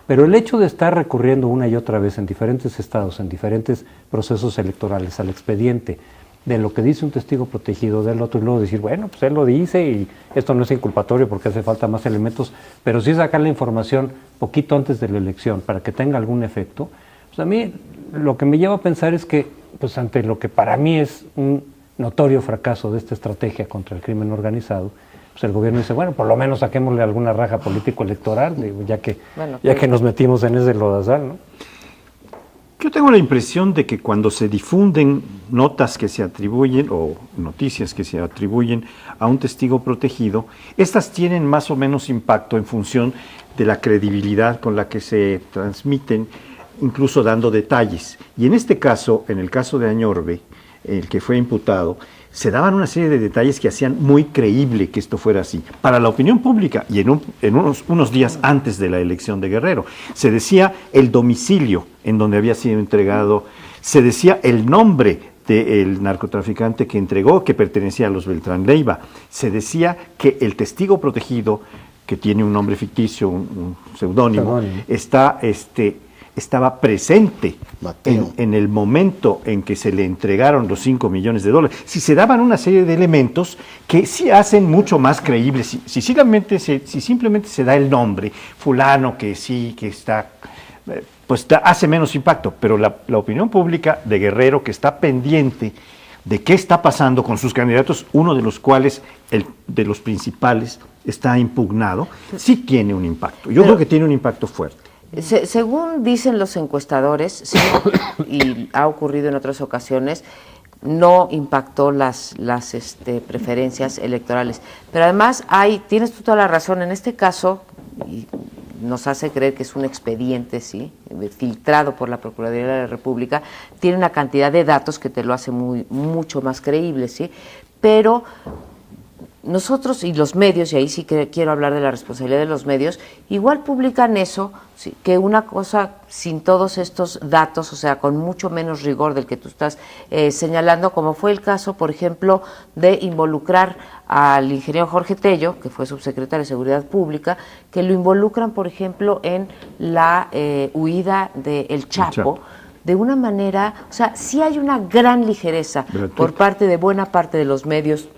Pero el hecho de estar recurriendo una y otra vez en diferentes estados, en diferentes procesos electorales, al expediente de lo que dice un testigo protegido del otro, y luego decir, bueno, pues él lo dice y esto no es inculpatorio porque hace falta más elementos, pero sí sacar la información poquito antes de la elección para que tenga algún efecto, pues a mí lo que me lleva a pensar es que, pues ante lo que para mí es un notorio fracaso de esta estrategia contra el crimen organizado, pues el gobierno dice, bueno, por lo menos saquémosle alguna raja político-electoral, ya que nos metimos en ese lodazal, ¿no? Yo tengo la impresión de que cuando se difunden notas que se atribuyen o noticias que se atribuyen a un testigo protegido, estas tienen más o menos impacto en función de la credibilidad con la que se transmiten, incluso dando detalles. Y en este caso, en el caso de Añorbe, el que fue imputado, se daban una serie de detalles que hacían muy creíble que esto fuera así. Para la opinión pública, y en unos días antes de la elección de Guerrero, se decía el domicilio en donde había sido entregado, se decía el nombre del narcotraficante que entregó, que pertenecía a los Beltrán Leiva, se decía que el testigo protegido, que tiene un nombre ficticio, un seudónimo, estaba presente en el momento en que se le entregaron los $5 millones. Si se daban una serie de elementos que sí hacen mucho más creíbles, si simplemente se da el nombre, fulano que sí, que está, pues hace menos impacto, pero la opinión pública de Guerrero, que está pendiente de qué está pasando con sus candidatos, uno de los cuales, de los principales, está impugnado, sí tiene un impacto. Yo creo que tiene un impacto fuerte. Según dicen los encuestadores, sí, y ha ocurrido en otras ocasiones, no impactó las preferencias electorales. Pero además tienes tú toda la razón, en este caso, y nos hace creer que es un expediente, sí, filtrado por la Procuraduría de la República, tiene una cantidad de datos que te lo hace mucho más creíble, sí, pero nosotros y los medios, y ahí sí que quiero hablar de la responsabilidad de los medios, igual publican eso, sí, que una cosa sin todos estos datos, o sea, con mucho menos rigor del que tú estás señalando, como fue el caso, por ejemplo, de involucrar al ingeniero Jorge Tello, que fue subsecretario de Seguridad Pública, que lo involucran, por ejemplo, en la huida del Chapo, de una manera, o sea, sí hay una gran ligereza por parte de buena parte de los medios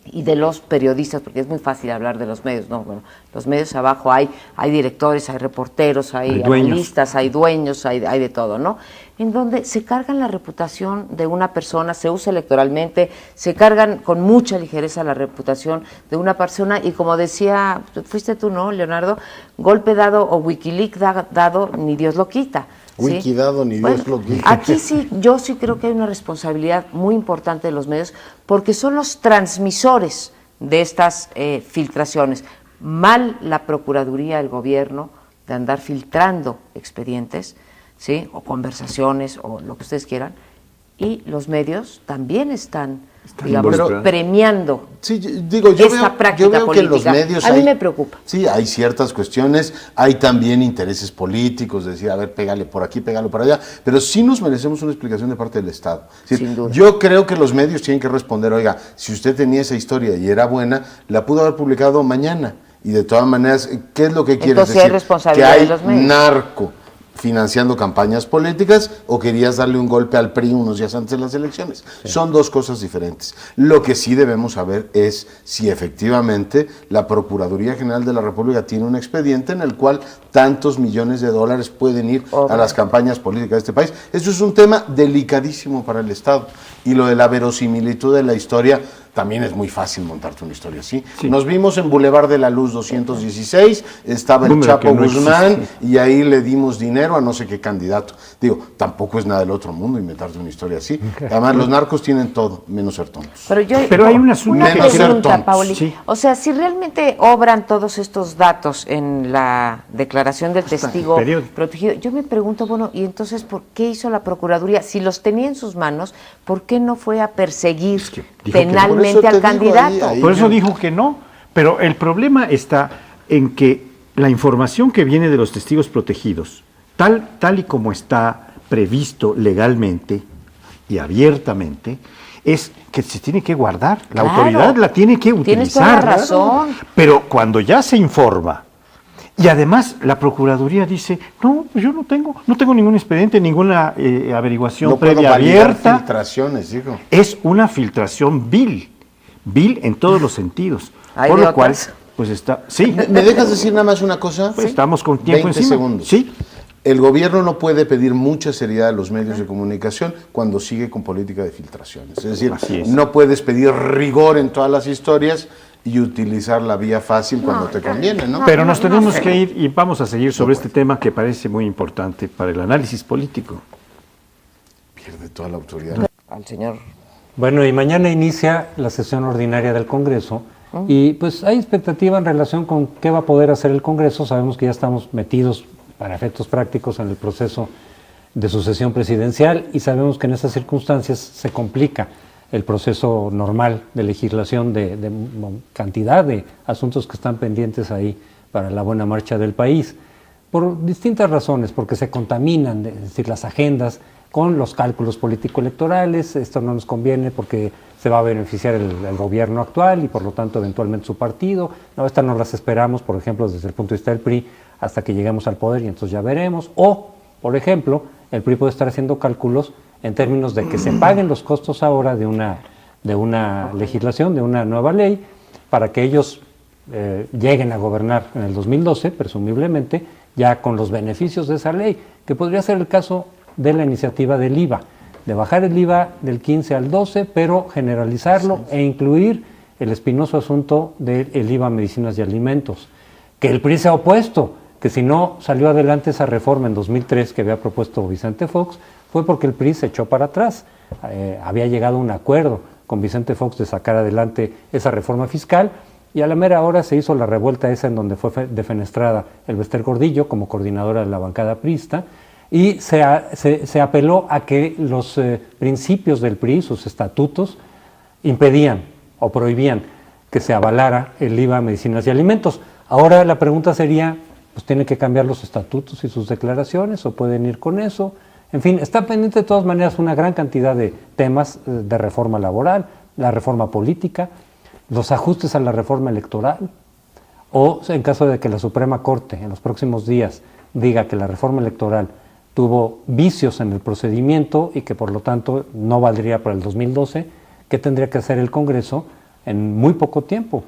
y de los periodistas, porque es muy fácil hablar de los medios, ¿no? Bueno, los medios abajo hay directores, hay reporteros, hay analistas, hay dueños, hay de todo, ¿no? En donde se cargan la reputación de una persona, se usa electoralmente, se cargan con mucha ligereza la reputación de una persona y como decía, fuiste tú, ¿no, Leonardo? Golpe dado o Wikileaks dado, ni Dios lo quita. Wiki dado, ni Dios lo quita. Aquí sí, yo sí creo que hay una responsabilidad muy importante de los medios porque son los transmisores de estas filtraciones. Mal la Procuraduría, el gobierno, de andar filtrando expedientes, ¿sí? O conversaciones, o lo que ustedes quieran, y los medios también están digamos, premiando esta práctica política. Que en los medios a mí me preocupa. Sí, hay ciertas cuestiones, hay también intereses políticos, decir, a ver, pégale por aquí, pégale por allá, pero sí nos merecemos una explicación de parte del Estado. Sin duda. Yo creo que los medios tienen que responder, oiga, si usted tenía esa historia y era buena, la pudo haber publicado mañana. Y de todas maneras, ¿qué es lo que quiere decir? Hay responsabilidad que hay de los medios. Narco financiando campañas políticas o querías darle un golpe al PRI unos días antes de las elecciones. Sí. Son dos cosas diferentes. Lo que sí debemos saber es si efectivamente la Procuraduría General de la República tiene un expediente en el cual tantos millones de dólares pueden ir a las campañas políticas de este país. Eso es un tema delicadísimo para el Estado. Y lo de la verosimilitud de la historia, también es muy fácil montarte una historia así. Sí. Nos vimos en Boulevard de la Luz 216, estaba el Chapo Guzmán y ahí le dimos dinero a no sé qué candidato. Digo, tampoco es nada del otro mundo inventarte una historia así. Además, los narcos tienen todo, menos ser tontos. Pero hay un asunto una pregunta, Pauli. Sí. O sea, si realmente obran todos estos datos en la declaración del testigo protegido, yo me pregunto, bueno, ¿y entonces por qué hizo la Procuraduría? Si los tenía en sus manos, ¿por qué no fue a perseguir penalmente al candidato? Por eso dijo que no, pero el problema está en que la información que viene de los testigos protegidos, tal y como está previsto legalmente y abiertamente, es que se tiene que guardar. La autoridad la tiene que utilizar. Tienes toda la razón. Pero cuando ya se informa, y además la Procuraduría dice, no, pues yo no tengo ningún expediente, ninguna averiguación previa abierta. Filtraciones, digo. Es una filtración vil en todos los sentidos. Por lo cual, pues está... Sí. ¿Me dejas decir nada más una cosa? Pues estamos con tiempo 20 encima. segundos. Sí. El gobierno no puede pedir mucha seriedad a los medios de comunicación cuando sigue con política de filtraciones. Es decir, no puedes pedir rigor en todas las historias y utilizar la vía fácil cuando te conviene, ¿no? Pero nos tenemos que ir y vamos a seguir sobre este tema que parece muy importante para el análisis político. Pierde toda la autoridad. Al señor. Bueno, y mañana inicia la sesión ordinaria del Congreso y pues hay expectativa en relación con qué va a poder hacer el Congreso. Sabemos que ya estamos metidos para efectos prácticos en el proceso de sucesión presidencial y sabemos que en estas circunstancias se complica el proceso normal de legislación de cantidad de asuntos que están pendientes ahí para la buena marcha del país, por distintas razones, porque se contaminan, es decir, las agendas con los cálculos político-electorales. Esto no nos conviene porque se va a beneficiar el gobierno actual y por lo tanto eventualmente su partido. No, estas no las esperamos, por ejemplo, desde el punto de vista del PRI, hasta que lleguemos al poder y entonces ya veremos. O, por ejemplo, el PRI puede estar haciendo cálculos en términos de que se paguen los costos ahora de una legislación, de una nueva ley, para que ellos lleguen a gobernar en el 2012, presumiblemente, ya con los beneficios de esa ley, que podría ser el caso de la iniciativa del IVA, de bajar el IVA del 15 al 12, pero generalizarlo e incluir el espinoso asunto del IVA a medicinas y alimentos, que el PRI se ha opuesto, que si no salió adelante esa reforma en 2003 que había propuesto Vicente Fox, fue porque el PRI se echó para atrás. Había llegado a un acuerdo con Vicente Fox de sacar adelante esa reforma fiscal, y a la mera hora se hizo la revuelta esa en donde fue defenestrada Elbester Gordillo como coordinadora de la bancada priista, y se apeló a que los principios del PRI, sus estatutos, impedían o prohibían que se avalara el IVA a medicinas y alimentos. Ahora la pregunta sería, pues tiene que cambiar los estatutos y sus declaraciones, o pueden ir con eso. En fin, está pendiente de todas maneras una gran cantidad de temas de reforma laboral, la reforma política, los ajustes a la reforma electoral, o en caso de que la Suprema Corte en los próximos días diga que la reforma electoral tuvo vicios en el procedimiento y que por lo tanto no valdría para el 2012, ¿qué tendría que hacer el Congreso en muy poco tiempo?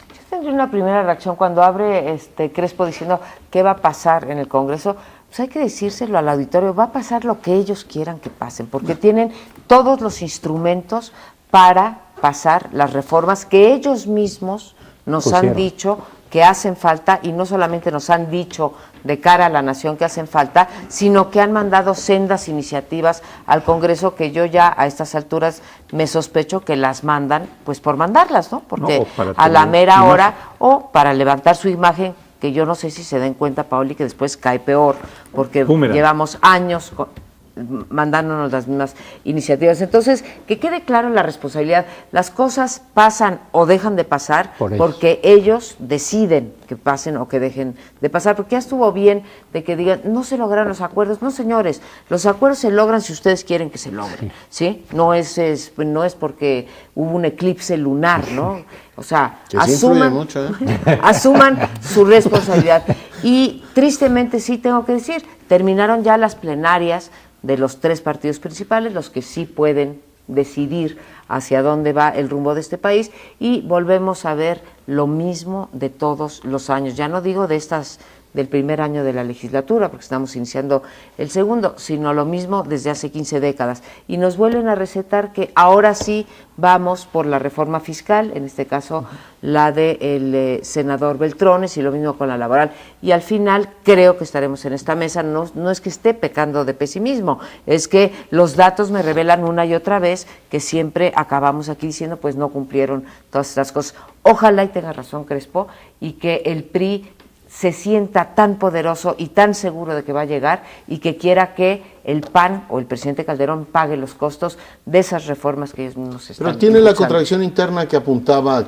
Yo tendría una primera reacción cuando abre Crespo diciendo qué va a pasar en el Congreso. Pues hay que decírselo al auditorio, va a pasar lo que ellos quieran que pasen, porque tienen todos los instrumentos para pasar las reformas que ellos mismos nos han dicho que hacen falta, y no solamente nos han dicho de cara a la nación que hacen falta, sino que han mandado sendas iniciativas al Congreso que yo ya a estas alturas me sospecho que las mandan pues por mandarlas, ¿no? Porque a la mera hora, o para levantar su imagen, que yo no sé si se den cuenta, Paoli, que después cae peor, porque llevamos años mandándonos las mismas iniciativas. Entonces, que quede claro la responsabilidad. Las cosas pasan o dejan de pasar porque ellos deciden que pasen o que dejen de pasar, porque ya estuvo bien de que digan, no se lograron los acuerdos. No, señores, los acuerdos se logran si ustedes quieren que se logren, ¿sí? No es porque hubo un eclipse lunar, ¿no? O sea, asuman su responsabilidad. Y tristemente sí tengo que decir, terminaron ya las plenarias de los tres partidos principales, los que sí pueden decidir hacia dónde va el rumbo de este país, y volvemos a ver lo mismo de todos los años. Ya no digo de del primer año de la legislatura, porque estamos iniciando el segundo, sino lo mismo desde hace 15 décadas. Y nos vuelven a recetar que ahora sí vamos por la reforma fiscal, en este caso la del senador Beltrones, y lo mismo con la laboral. Y al final creo que estaremos en esta mesa, no es que esté pecando de pesimismo, es que los datos me revelan una y otra vez que siempre acabamos aquí diciendo pues no cumplieron todas estas cosas. Ojalá y tenga razón Crespo, y que el PRI se sienta tan poderoso y tan seguro de que va a llegar, y que quiera que el PAN o el presidente Calderón pague los costos de esas reformas que ellos mismos están Pero tiene la contradicción interna que apuntaba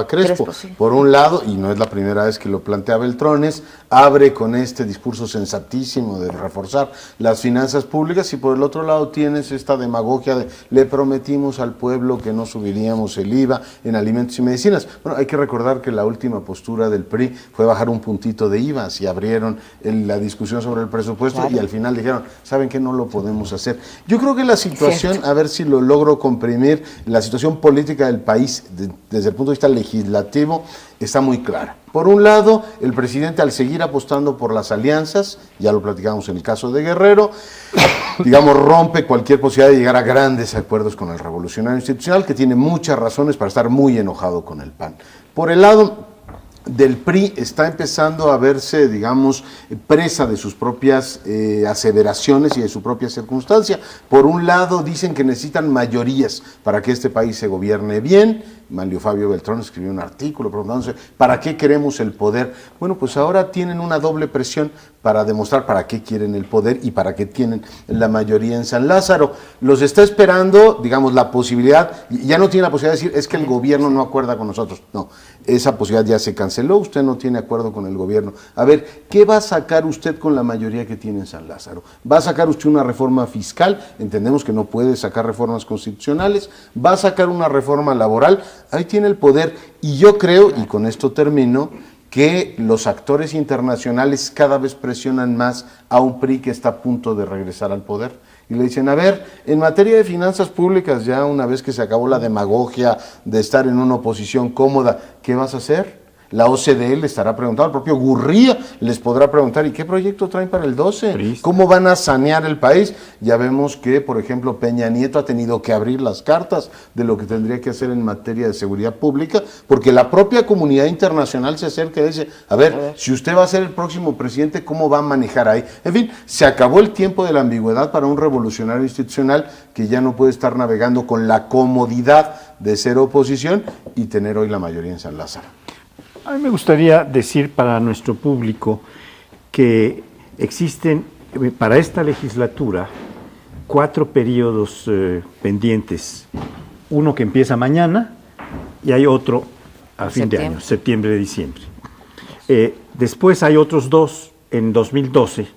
Crespo. Sí. Por un lado, y no es la primera vez que lo plantea Beltrones, abre con este discurso sensatísimo de reforzar las finanzas públicas, y por el otro lado tienes esta demagogia de le prometimos al pueblo que no subiríamos el IVA en alimentos y medicinas. Bueno, hay que recordar que la última postura del PRI fue bajar un puntito de IVA, si abrieron la discusión sobre el presupuesto, claro, y al final dijeron, ¿saben qué? No lo podemos hacer. Yo creo que la situación, a ver si lo logro comprimir, la situación política del país desde el punto de vista legislativo está muy clara. Por un lado, el presidente, al seguir apostando por las alianzas, ya lo platicamos en el caso de Guerrero, digamos, rompe cualquier posibilidad de llegar a grandes acuerdos con el Revolucionario Institucional, que tiene muchas razones para estar muy enojado con el PAN. Por el lado del PRI, está empezando a verse, digamos, presa de sus propias aseveraciones y de su propia circunstancia. Por un lado, dicen que necesitan mayorías para que este país se gobierne bien. Manlio Fabio Beltrón escribió un artículo preguntándose, ¿para qué queremos el poder? Bueno, pues ahora tienen una doble presión para demostrar para qué quieren el poder y para qué tienen la mayoría en San Lázaro. Los está esperando, digamos, la posibilidad, ya no tiene la posibilidad de decir, es que el gobierno no acuerda con nosotros. No, esa posibilidad ya se canceló, usted no tiene acuerdo con el gobierno. A ver, ¿qué va a sacar usted con la mayoría que tiene en San Lázaro? ¿Va a sacar usted una reforma fiscal? Entendemos que no puede sacar reformas constitucionales. ¿Va a sacar una reforma laboral? Ahí tiene el poder, y yo creo, y con esto termino, que los actores internacionales cada vez presionan más a un PRI que está a punto de regresar al poder. Y le dicen, a ver, en materia de finanzas públicas, ya una vez que se acabó la demagogia de estar en una oposición cómoda, ¿qué vas a hacer? la OCDE le estará preguntando, el propio Gurría les podrá preguntar, ¿y qué proyecto traen para el 12? ¿Cómo van a sanear el país? Ya vemos que, por ejemplo, Peña Nieto ha tenido que abrir las cartas de lo que tendría que hacer en materia de seguridad pública, porque la propia comunidad internacional se acerca y dice, a ver, si usted va a ser el próximo presidente, ¿cómo va a manejar ahí? En fin, se acabó el tiempo de la ambigüedad para un revolucionario institucional que ya no puede estar navegando con la comodidad de ser oposición y tener hoy la mayoría en San Lázaro. A mí me gustaría decir para nuestro público que existen para esta legislatura 4 periodos pendientes. Uno que empieza mañana y hay otro a fin de año, septiembre, diciembre. Después hay otros 2 en 2012.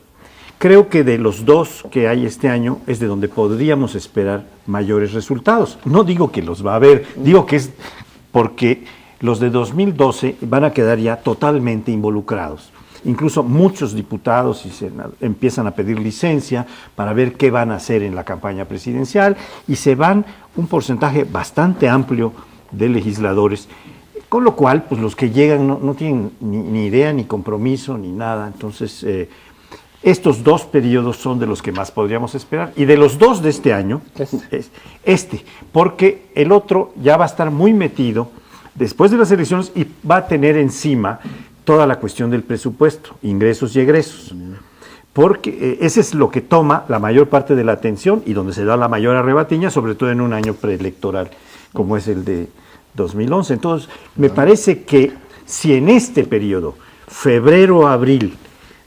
Creo que de los 2 que hay este año es de donde podríamos esperar mayores resultados. No digo que los va a haber, digo que es porque los de 2012 van a quedar ya totalmente involucrados. Incluso muchos diputados empiezan a pedir licencia para ver qué van a hacer en la campaña presidencial y se van un porcentaje bastante amplio de legisladores, con lo cual pues los que llegan no tienen ni idea, ni compromiso, ni nada. Entonces, estos 2 periodos son de los que más podríamos esperar. Y de los 2 de este año, porque el otro ya va a estar muy metido después de las elecciones y va a tener encima toda la cuestión del presupuesto, ingresos y egresos. Porque ese es lo que toma la mayor parte de la atención y donde se da la mayor arrebatiña, sobre todo en un año preelectoral, como es el de 2011. Entonces, me parece que si en este periodo, febrero-abril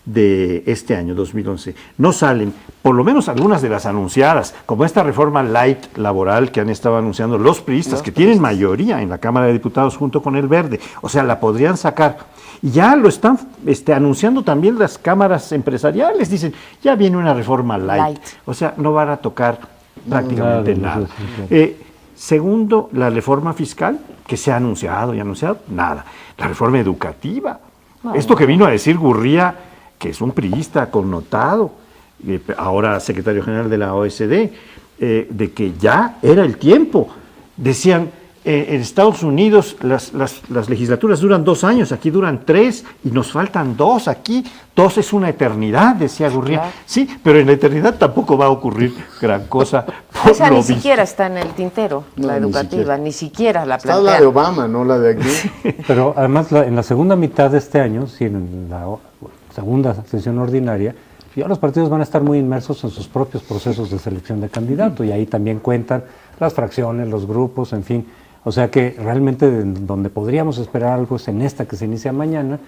de este año, 2011, no salen, por lo menos algunas de las anunciadas, como esta reforma light laboral que han estado anunciando los priistas, que tienen mayoría en la Cámara de Diputados junto con el Verde, o sea, la podrían sacar. Y ya lo están anunciando también las cámaras empresariales, dicen, ya viene una reforma light. O sea, no van a tocar prácticamente nada. Segundo, la reforma fiscal, que se ha anunciado y anunciado, nada. La reforma educativa. Esto que vino a decir Gurría, que es un priista connotado, ahora secretario general de la OSD, de que ya era el tiempo. Decían, en Estados Unidos las legislaturas duran 2 años, aquí duran 3 y nos faltan 2 aquí. 2 es una eternidad, decía Gurría. Claro. Sí, pero en la eternidad tampoco va a ocurrir gran cosa. O sea, ni siquiera está en el tintero, la educativa, ni siquiera la plantea. Está la de Obama, no la de aquí. Pero además en la segunda mitad de este año, sí, en la segunda sesión ordinaria, ya los partidos van a estar muy inmersos en sus propios procesos de selección de candidato y ahí también cuentan las fracciones, los grupos, en fin. O sea que realmente donde podríamos esperar algo es en esta que se inicia mañana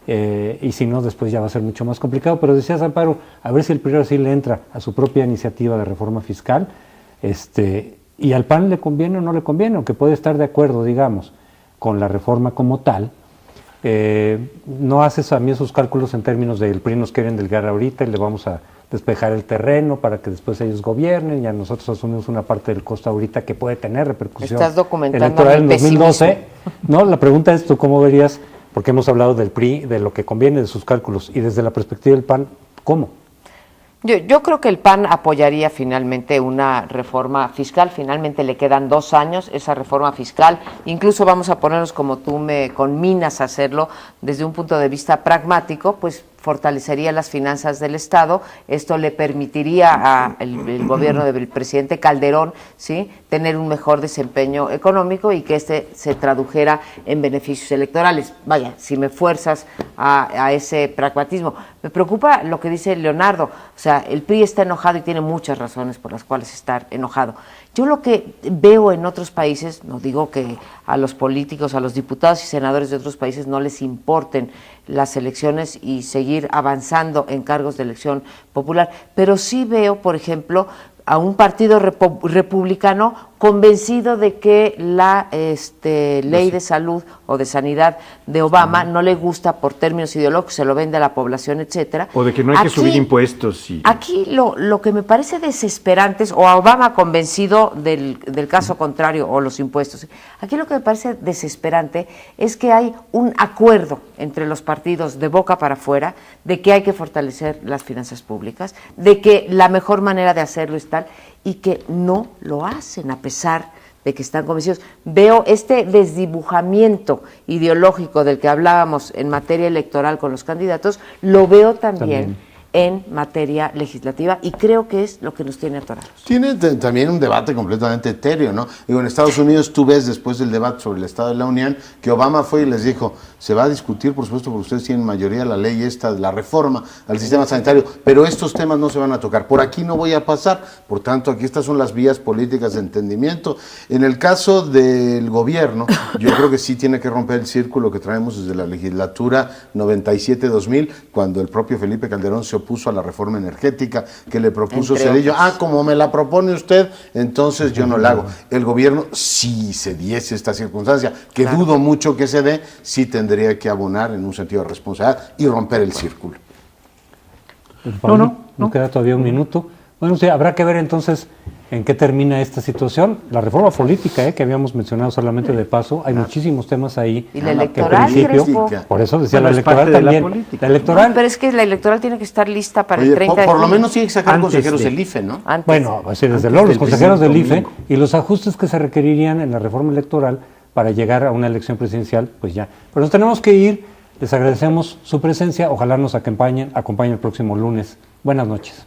y si no después ya va a ser mucho más complicado. Pero decías, Amparo, a ver si el PRI sí le entra a su propia iniciativa de reforma fiscal y al PAN le conviene o no le conviene, aunque puede estar de acuerdo, digamos, con la reforma como tal. No haces a mí esos cálculos en términos de el PRI nos quiere endilgar ahorita y le vamos a despejar el terreno para que después ellos gobiernen y a nosotros asumimos una parte del costo ahorita que puede tener repercusión electoral en 2012. No, la pregunta es, ¿tú cómo verías? Porque hemos hablado del PRI, de lo que conviene, de sus cálculos, y desde la perspectiva del PAN, ¿cómo? Yo creo que el PAN apoyaría finalmente una reforma fiscal, finalmente le quedan 2 años esa reforma fiscal, incluso vamos a ponernos como tú me conminas a hacerlo desde un punto de vista pragmático, pues fortalecería las finanzas del Estado, esto le permitiría al gobierno del presidente Calderón, ¿sí?, tener un mejor desempeño económico y que se tradujera en beneficios electorales. Vaya, si me fuerzas a ese pragmatismo. Me preocupa lo que dice Leonardo, o sea, el PRI está enojado y tiene muchas razones por las cuales estar enojado. Yo lo que veo en otros países, no digo que a los políticos, a los diputados y senadores de otros países no les importen las elecciones y seguir avanzando en cargos de elección popular, pero sí veo, por ejemplo, a un partido republicano convencido de que la ley de salud o de sanidad de Obama no le gusta por términos ideológicos, se lo vende a la población, etcétera. O de que no hay que subir impuestos. Aquí lo que me parece desesperante es, o a Obama convencido del caso contrario, o los impuestos. Aquí lo que me parece desesperante es que hay un acuerdo entre los partidos de boca para afuera de que hay que fortalecer las finanzas públicas, de que la mejor manera de hacerlo es tal, y que no lo hacen a pesar de que están convencidos. Veo este desdibujamiento ideológico del que hablábamos en materia electoral con los candidatos, lo veo también en materia legislativa y creo que es lo que nos tiene atorados. Tiene también un debate completamente etéreo, ¿no? Digo, en Estados Unidos tú ves después del debate sobre el Estado de la Unión que Obama fue y les dijo, se va a discutir, por supuesto, porque ustedes tienen mayoría, la ley esta de la reforma al sistema sanitario, pero estos temas no se van a tocar. Por aquí no voy a pasar, por tanto, aquí estas son las vías políticas de entendimiento. En el caso del gobierno, yo creo que sí tiene que romper el círculo que traemos desde la legislatura 97-2000, cuando el propio Felipe Calderón se opuso a la reforma energética que le propuso Zedillo. Como me la propone usted, entonces yo no la hago. El gobierno, si se diese esta circunstancia, que dudo mucho que se dé, sí tendría que abonar en un sentido de responsabilidad y romper el círculo. No queda todavía un minuto. Bueno, sí, habrá que ver entonces en qué termina esta situación. La reforma política, que habíamos mencionado solamente de paso, hay muchísimos temas ahí. Y la electoral, Crespo. Por eso decía Bueno, la electoral también. La electoral. No, pero es que la electoral tiene que estar lista para el 30 de Por lo junio. menos tiene que sacar Antes consejeros de- el IFE, ¿no? Antes. Bueno, pues sí, desde Antes luego, los del consejeros del IFE domingo. y los ajustes que se requerirían en la reforma electoral para llegar a una elección presidencial, pues ya. Pero nos tenemos que ir, les agradecemos su presencia, ojalá nos acompañen el próximo lunes. Buenas noches.